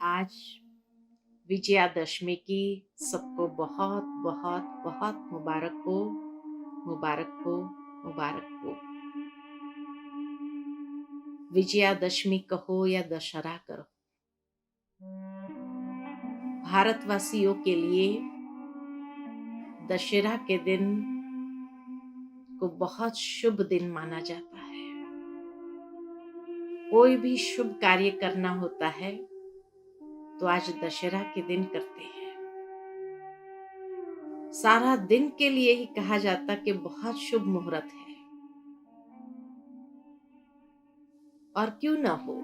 आज विजयादशमी की सबको बहुत बहुत बहुत मुबारक हो, मुबारक हो, मुबारक हो। विजयादशमी कहो या दशहरा करो, भारतवासियों के लिए दशहरा के दिन को बहुत शुभ दिन माना जाता है। कोई भी शुभ कार्य करना होता है तो आज दशहरा के दिन करते हैं। सारा दिन के लिए ही कहा जाता कि बहुत शुभ मुहूर्त है। और क्यों ना हो,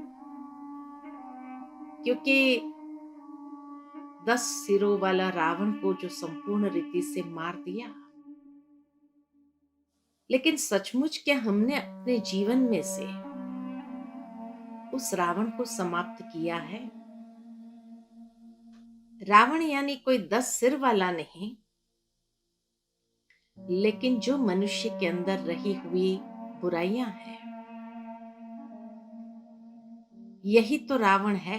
क्योंकि 10 सिरों वाला रावण को जो संपूर्ण रीति से मार दिया, लेकिन सचमुच क्या हमने अपने जीवन में से उस रावण को समाप्त किया है? रावण यानी कोई 10 सिर वाला नहीं, लेकिन जो मनुष्य के अंदर रही हुई बुराइयां हैं, यही तो रावण है।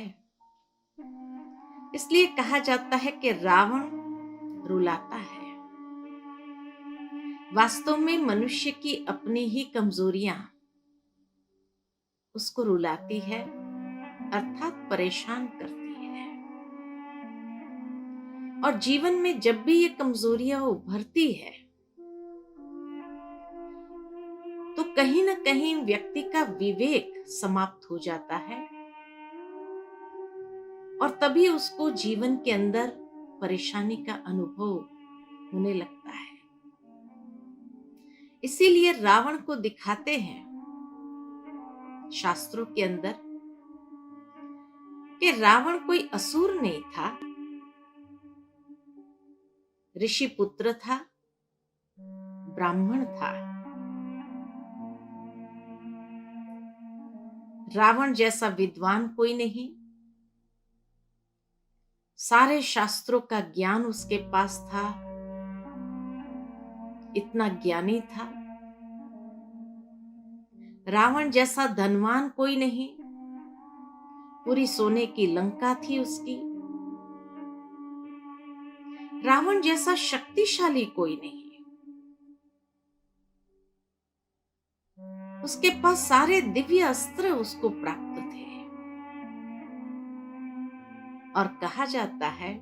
इसलिए कहा जाता है कि रावण रुलाता है। वास्तव में मनुष्य की अपनी ही कमजोरियां उसको रुलाती है, अर्थात परेशान करती है। और जीवन में जब भी ये कमजोरियां उभरती है तो कहीं ना कहीं व्यक्ति का विवेक समाप्त हो जाता है और तभी उसको जीवन के अंदर परेशानी का अनुभव होने लगता है। इसीलिए रावण को दिखाते हैं शास्त्रों के अंदर कि रावण कोई असुर नहीं था, ऋषि पुत्र था, ब्राह्मण था। रावण जैसा विद्वान कोई नहीं, सारे शास्त्रों का ज्ञान उसके पास था, इतना ज्ञानी था। रावण जैसा धनवान कोई नहीं, पूरी सोने की लंका थी उसकी। रावण जैसा शक्तिशाली कोई नहीं, उसके पास सारे दिव्य अस्त्र उसको प्राप्त थे। और कहा जाता है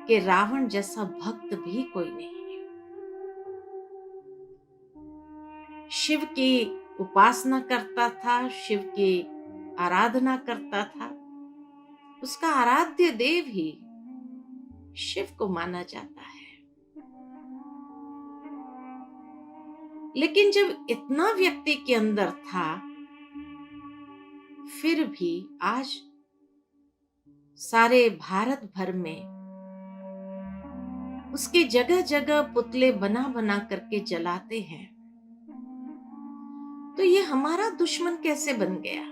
कि रावण जैसा भक्त भी कोई नहीं। शिव की उपासना करता था, शिव की आराधना करता था, उसका आराध्य देव ही शिव को माना जाता है। लेकिन जब इतना व्यक्ति के अंदर था, फिर भी आज सारे भारत भर में उसके जगह जगह पुतले बना बना करके जलाते हैं। तो ये हमारा दुश्मन कैसे बन गया?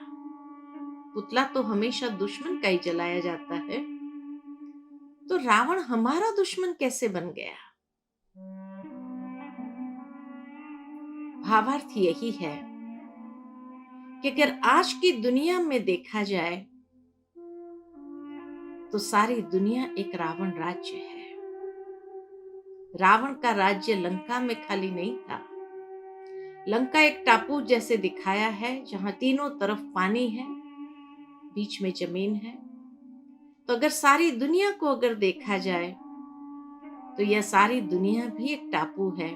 पुतला तो हमेशा दुश्मन का ही जलाया जाता है, तो रावण हमारा दुश्मन कैसे बन गया? भावार्थ यही है कि अगर आज की दुनिया में देखा जाए तो सारी दुनिया एक रावण राज्य है। रावण का राज्य लंका में खाली नहीं था। लंका एक टापू जैसे दिखाया है, जहां तीनों तरफ पानी है, बीच में जमीन है। तो अगर सारी दुनिया को अगर देखा जाए तो यह सारी दुनिया भी एक टापू है,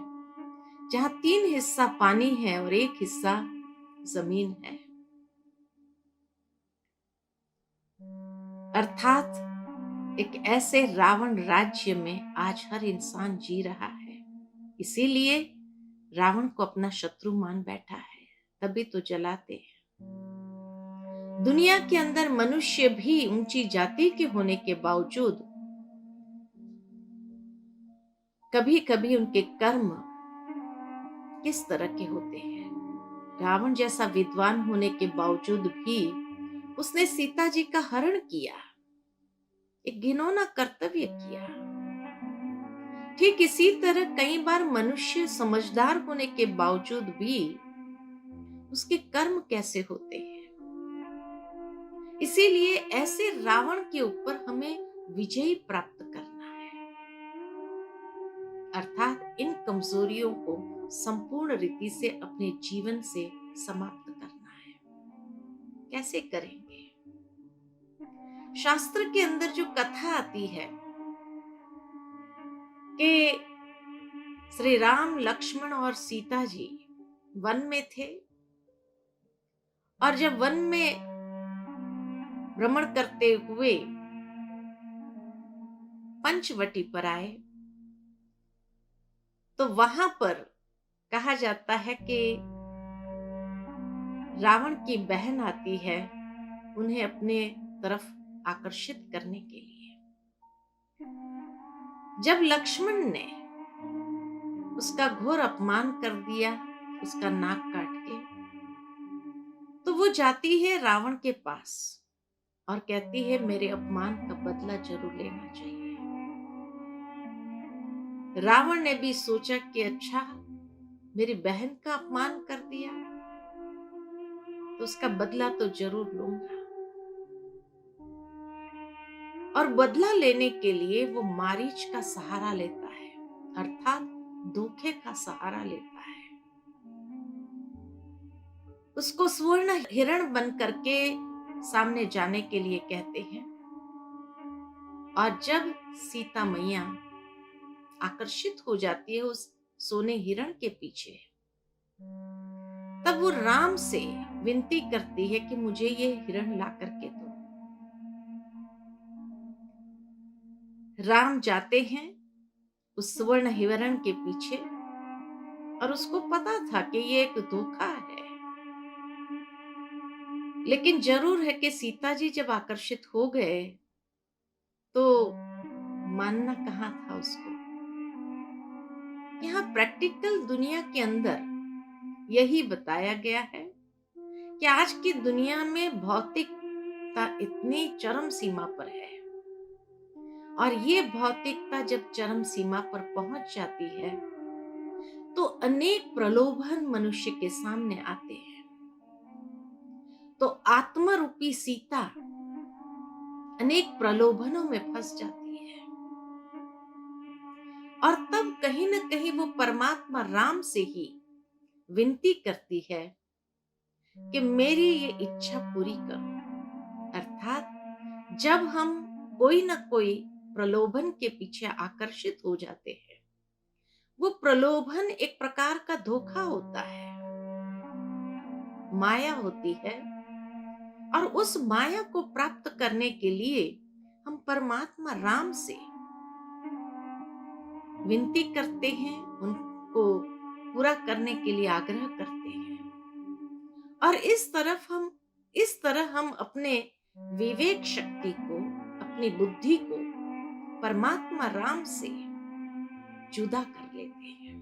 जहां 3 हिस्सा पानी है और 1 हिस्सा जमीन है। अर्थात एक ऐसे रावण राज्य में आज हर इंसान जी रहा है। इसीलिए रावण को अपना शत्रु मान बैठा है, तभी तो जलाते हैं। दुनिया के अंदर मनुष्य भी ऊंची जाति के होने के बावजूद कभी कभी उनके कर्म किस तरह के होते हैं। रावण जैसा विद्वान होने के बावजूद भी उसने सीता जी का हरण किया, एक घिनौना कर्तव्य किया। ठीक इसी तरह कई बार मनुष्य समझदार होने के बावजूद भी उसके कर्म कैसे होते हैं। इसीलिए ऐसे रावण के ऊपर हमें विजय प्राप्त करना है, अर्थात इन कमजोरियों को संपूर्ण रीति से अपने जीवन से समाप्त करना है। कैसे करेंगे? शास्त्र के अंदर जो कथा आती है कि श्री राम, लक्ष्मण और सीता जी वन में थे, और जब वन में भ्रमण करते हुए पंचवटी पर आए तो वहां पर कहा जाता है कि रावण की बहन आती है उन्हें अपने तरफ आकर्षित करने के लिए। जब लक्ष्मण ने उसका घोर अपमान कर दिया, उसका नाक काट के, तो वो जाती है रावण के पास और कहती है मेरे अपमान का बदला जरूर लेना चाहिए। रावण ने भी सोचा कि अच्छा, मेरी बहन का अपमान कर दिया तो उसका बदला तो जरूर लूंगा। और बदला लेने के लिए वो मारीच का सहारा लेता है, अर्थात धोखे का सहारा लेता है। उसको स्वर्ण हिरण बन करके सामने जाने के लिए कहते हैं, और जब सीता मैया आकर्षित हो जाती है उस सोने हिरण के पीछे, तब वो राम से विनती करती है कि मुझे ये हिरण ला करके दो। राम जाते हैं उस स्वर्ण हिरण के पीछे, और उसको पता था कि ये एक धोखा है, लेकिन जरूर है कि सीता जी जब आकर्षित हो गए तो मानना कहाँ था उसको। यहाँ प्रैक्टिकल दुनिया के अंदर यही बताया गया है कि आज की दुनिया में भौतिकता इतनी चरम सीमा पर है, और ये भौतिकता जब चरम सीमा पर पहुंच जाती है तो अनेक प्रलोभन मनुष्य के सामने आते हैं। तो आत्मा रूपी सीता अनेक प्रलोभनों में फंस जाती है, और तब कहीं न कहीं वो परमात्मा राम से ही विनती करती है कि मेरी ये इच्छा पूरी करो। अर्थात जब हम कोई न कोई प्रलोभन के पीछे आकर्षित हो जाते हैं, वो प्रलोभन एक प्रकार का धोखा होता है, माया होती है, और उस माया को प्राप्त करने के लिए हम परमात्मा राम से विनती करते हैं, उनको पूरा करने के लिए आग्रह करते हैं, और इस तरह हम अपने विवेक शक्ति को, अपनी बुद्धि को परमात्मा राम से जुदा कर लेते हैं।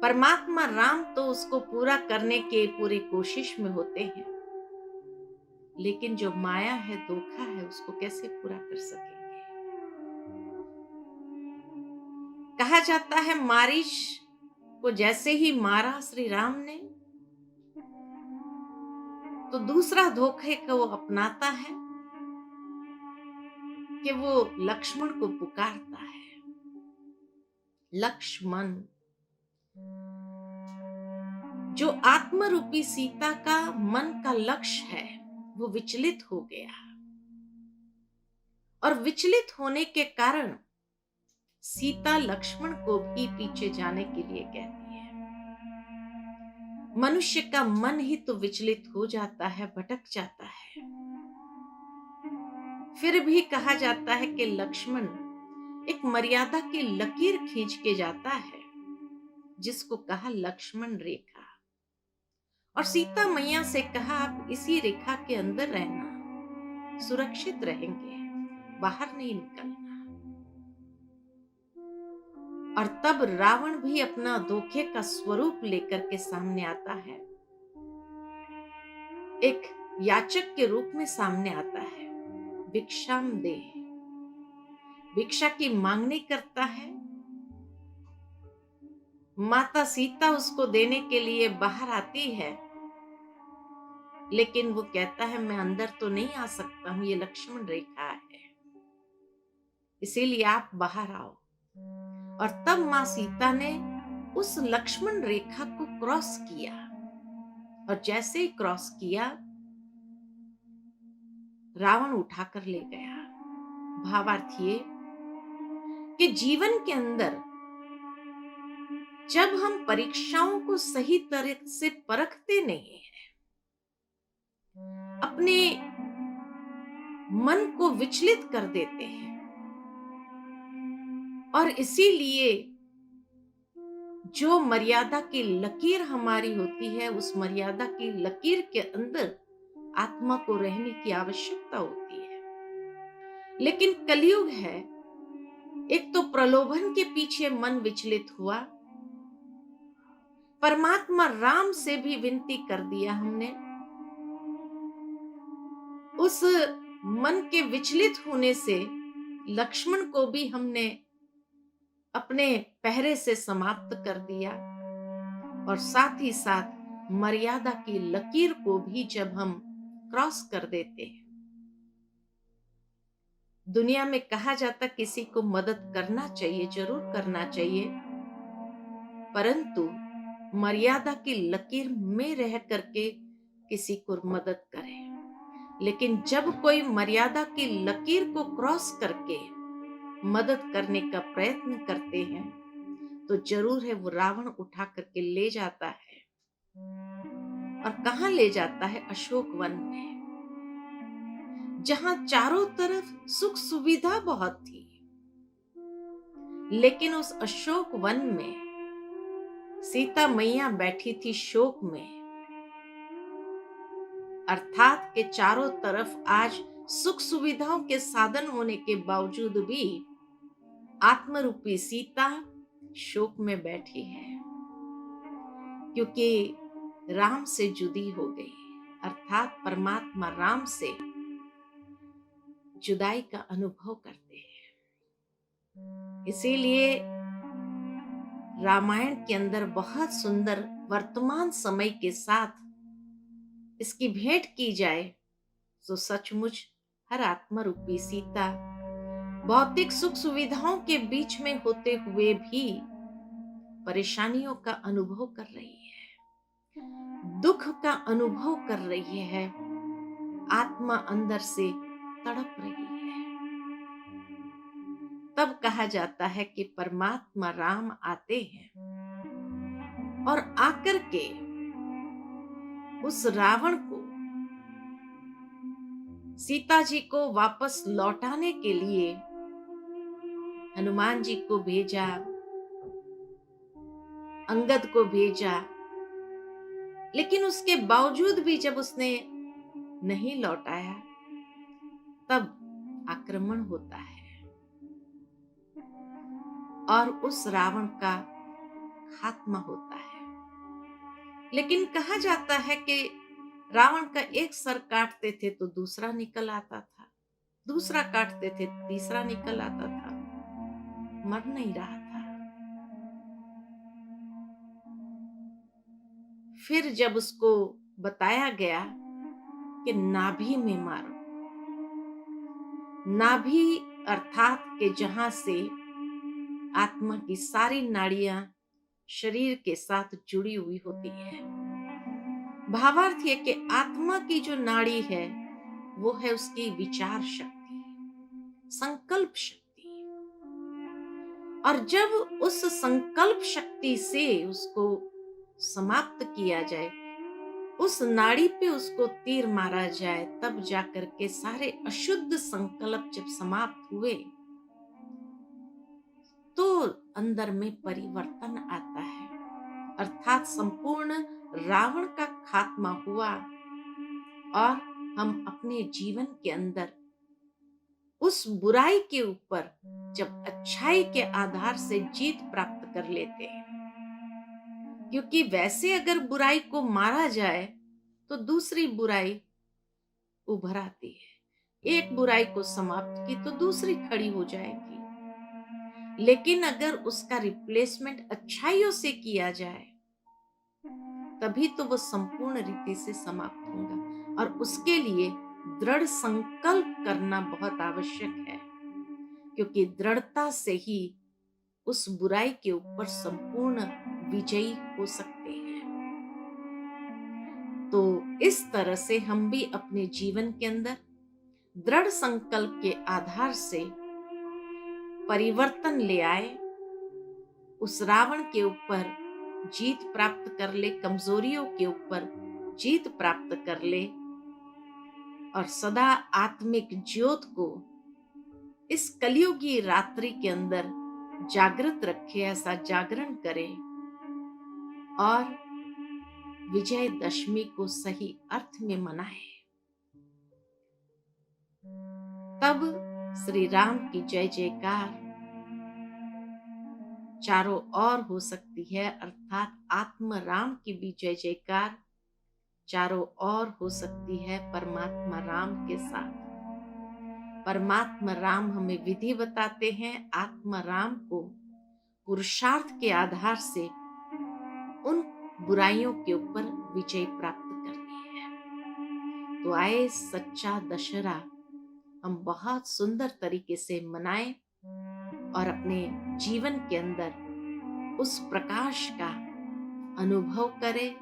परमात्मा राम तो उसको पूरा करने के पूरी कोशिश में होते हैं, लेकिन जो माया है, धोखा है, उसको कैसे पूरा कर सकेंगे। कहा जाता है मारीच को जैसे ही मारा श्री राम ने, तो दूसरा धोखे को वो अपनाता है कि वो लक्ष्मण को पुकारता है, लक्ष्मण। जो आत्मरूपी सीता का मन का लक्ष्य है वो विचलित हो गया, और विचलित होने के कारण सीता लक्ष्मण को भी पीछे जाने के लिए कहती है। मनुष्य का मन ही तो विचलित हो जाता है, भटक जाता है। फिर भी कहा जाता है कि लक्ष्मण एक मर्यादा की लकीर खींच के जाता है, जिसको कहा लक्ष्मण रेखा, और सीता मैया से कहा आप इसी रेखा के अंदर रहना, सुरक्षित रहेंगे, बाहर नहीं निकलना। और तब रावण भी अपना धोखे का स्वरूप लेकर के सामने आता है, एक याचक के रूप में सामने आता है, भिक्षाम दे, भिक्षा की मांगनी करता है। माता सीता उसको देने के लिए बाहर आती है, लेकिन वो कहता है मैं अंदर तो नहीं आ सकता हूं, ये लक्ष्मण रेखा है, इसीलिए आप बाहर आओ। और तब मां सीता ने उस लक्ष्मण रेखा को क्रॉस किया, और जैसे ही क्रॉस किया रावण उठाकर ले गया। भावार्थ ये कि जीवन के अंदर जब हम परीक्षाओं को सही तरह से परखते नहीं हैं, अपने मन को विचलित कर देते हैं, और इसीलिए जो मर्यादा की लकीर हमारी होती है, उस मर्यादा की लकीर के अंदर आत्मा को रहने की आवश्यकता होती है। लेकिन कलयुग है, एक तो प्रलोभन के पीछे मन विचलित हुआ, परमात्मा राम से भी विनती कर दिया हमने, उस मन के विचलित होने से लक्ष्मण को भी हमने अपने पहरे से समाप्त कर दिया, और साथ ही साथ मर्यादा की लकीर को भी जब हम क्रॉस कर देते हैं। दुनिया में कहा जाता किसी को मदद करना चाहिए, जरूर करना चाहिए, परंतु मर्यादा की लकीर में रह करके किसी को मदद करें। लेकिन जब कोई मर्यादा की लकीर को क्रॉस करके मदद करने का प्रयत्न करते हैं, तो जरूर है वो रावण उठा करके ले जाता है। और कहां ले जाता है? अशोक वन में, जहां चारों तरफ सुख सुविधा बहुत थी, लेकिन उस अशोक वन में सीता मैया बैठी थी शोक में। अर्थात के चारों तरफ आज सुख सुविधाओं के साधन होने के बावजूद भी आत्मरूपी सीता शोक में बैठी है, क्योंकि राम से जुदी हो गई। अर्थात परमात्मा राम से जुदाई का अनुभव करते हैं। इसीलिए रामायण के अंदर बहुत सुंदर वर्तमान समय के साथ इसकी भेंट की जाए तो सचमुच हर आत्मा रूपी सीता भौतिक सुख सुविधाओं के बीच में होते हुए भी परेशानियों का अनुभव कर रही है, दुख का अनुभव कर रही है, आत्मा अंदर से तड़प रही है। तब कहा जाता है कि परमात्मा राम आते हैं और आकर के उस रावण को सीता जी को वापस लौटाने के लिए हनुमान जी को भेजा, अंगद को भेजा, लेकिन उसके बावजूद भी जब उसने नहीं लौटाया, तब आक्रमण होता है और उस रावण का खात्मा होता है। लेकिन कहा जाता है कि रावण का एक सर काटते थे तो दूसरा निकल आता था, दूसरा काटते थे तीसरा निकल आता था, मर नहीं रहा था। फिर जब उसको बताया गया कि नाभि में मारो, नाभि अर्थात के जहां से आत्मा की सारी नाड़ियां शरीर के साथ जुड़ी हुई होती है। भावार्थ है कि आत्मा की जो नाड़ी है वो है उसकी विचार शक्ति, संकल्प शक्ति, और जब उस संकल्प शक्ति से उसको समाप्त किया जाए, उस नाड़ी पे उसको तीर मारा जाए, तब जाकर के सारे अशुद्ध संकल्प जब समाप्त हुए तो अंदर में परिवर्तन आता है। अर्थात संपूर्ण रावण का खात्मा हुआ और हम अपने जीवन के अंदर उस बुराई के ऊपर जब अच्छाई के आधार से जीत प्राप्त कर लेते हैं। क्योंकि वैसे अगर बुराई को मारा जाए तो दूसरी बुराई उभर आती है, एक बुराई को समाप्त की तो दूसरी खड़ी हो जाएगी। लेकिन अगर उसका रिप्लेसमेंट अच्छाइयों से किया जाए तभी तो वो संपूर्ण रीति से समाप्त होगा। और उसके लिए दृढ़ संकल्प करना बहुत आवश्यक है, क्योंकि दृढ़ता से ही उस बुराई के ऊपर संपूर्ण विजयी हो सकते हैं। तो इस तरह से हम भी अपने जीवन के अंदर दृढ़ संकल्प के आधार से परिवर्तन ले आए, उस रावण के ऊपर जीत प्राप्त कर ले, कमजोरियों के ऊपर जीत प्राप्त कर ले और सदा आत्मिक ज्योत को इस कलियुगी रात्रि के अंदर जागृत रखे, ऐसा जागरण करें और विजयदशमी को सही अर्थ में मनाए। तब श्री राम की जय जयकार चारों ओर हो सकती है, अर्थात आत्म राम की भी जय जयकार चारों ओर हो सकती है परमात्मा राम के साथ। परमात्मा राम हमें विधि बताते हैं, आत्मा राम को पुरुषार्थ के आधार से उन बुराइयों के ऊपर विजय प्राप्त करनी है। तो आए सच्चा दशहरा हम बहुत सुंदर तरीके से मनाएं और अपने जीवन के अंदर उस प्रकाश का अनुभव करें,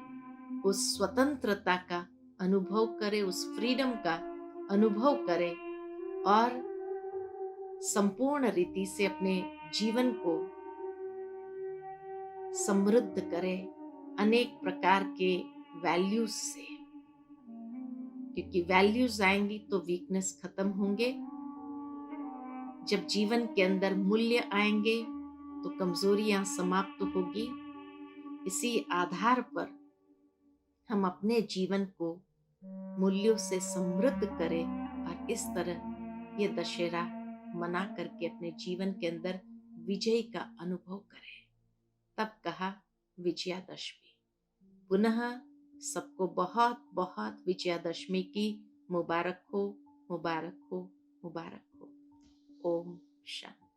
उस स्वतंत्रता का अनुभव करें, उस फ्रीडम का अनुभव करें और संपूर्ण रीति से अपने जीवन को समृद्ध करें अनेक प्रकार के वैल्यूज से, क्योंकि वैल्यूज आएंगी तो वीकनेस खत्म होंगे। जब जीवन के अंदर मूल्य आएंगे तो कमजोरियां समाप्त होगी। इसी आधार पर हम अपने जीवन को मूल्यों से समृद्ध करें और इस तरह ये दशहरा मना करके अपने जीवन के अंदर विजय का अनुभव करें। तब कहा विजयादशमी। पुनः सबको बहुत बहुत विजयादशमी की मुबारक हो, मुबारक हो, मुबारक हो। ओम शांति।